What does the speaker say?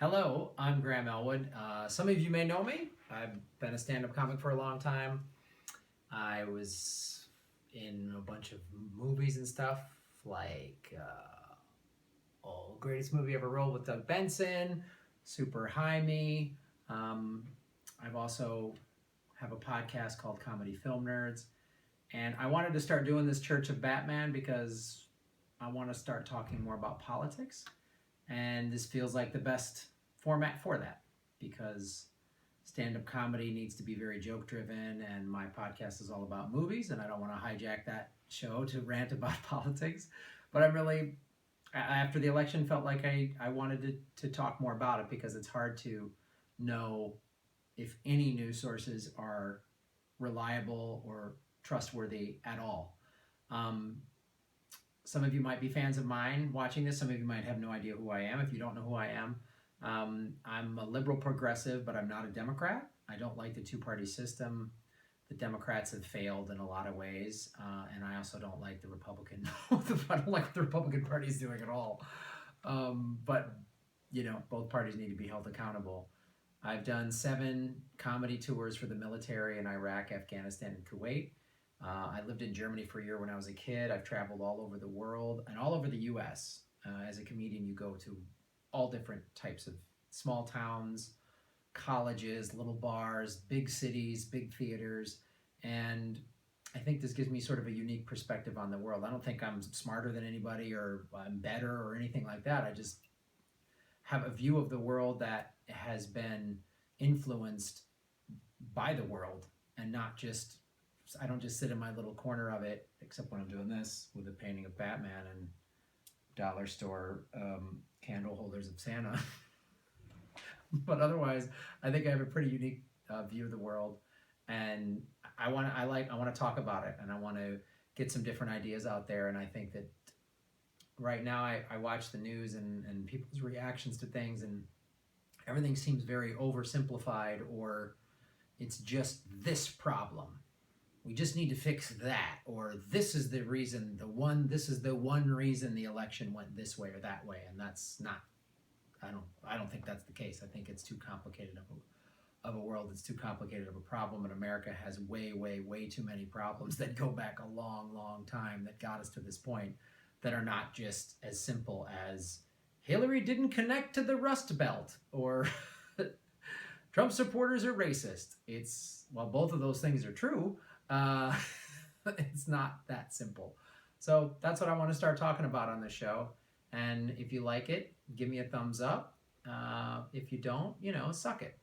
Hello, I'm Graham Elwood. Some of you may know me. I've been a stand-up comic for a long time. I was in a bunch of movies and stuff, like Greatest Movie Ever Wrote with Doug Benson, Super High Me. Um, I've also have a podcast called Comedy Film Nerds. And I wanted to start doing this Church of Batman because I want to start talking more about politics. And this feels like the best format for that because stand-up comedy needs to be very joke-driven, and my podcast is all about movies, and I don't want to hijack that show to rant about politics. But I'm really, after the election, felt like I wanted to talk more about it because it's hard to know if any news sources are reliable or trustworthy at all. Some of you might be fans of mine watching this. Some of you might have no idea who I am. If you don't know who I am, I'm a liberal progressive, but I'm not a Democrat. I don't like the two-party system. The Democrats have failed in a lot of ways, and I also don't like the Republican. I don't like what the Republican Party is doing at all. But both parties need to be held accountable. I've done 7 comedy tours for the military in Iraq, Afghanistan, and Kuwait. I lived in Germany for a year when I was a kid. I've traveled all over the world and all over the U.S. As a comedian, you go to all different types of small towns, colleges, little bars, big cities, big theaters. And I think this gives me sort of a unique perspective on the world. I don't think I'm smarter than anybody or I'm better or anything like that. I just have a view of the world that has been influenced by the world and not just, I don't just sit in my little corner of it, except when I'm doing this with a painting of Batman and dollar store candle holders of Santa. But otherwise, I think I have a pretty unique view of the world, and I want to talk about it, and I want to get some different ideas out there. And I think that right now I watch the news and people's reactions to things, and everything seems very oversimplified, or it's just this problem. We just need to fix that, or this is the reason, this is the one reason the election went this way or that way, and that's not, I don't think that's the case. I think it's too complicated of a world, it's too complicated of a problem, and America has way, way, way too many problems that go back a long, long time that got us to this point that are not just as simple as Hillary didn't connect to the Rust Belt, or Trump supporters are racist. Well, both of those things are true. It's not that simple. So that's what I want to start talking about on this show. And if you like it, give me a thumbs up. If you don't, suck it.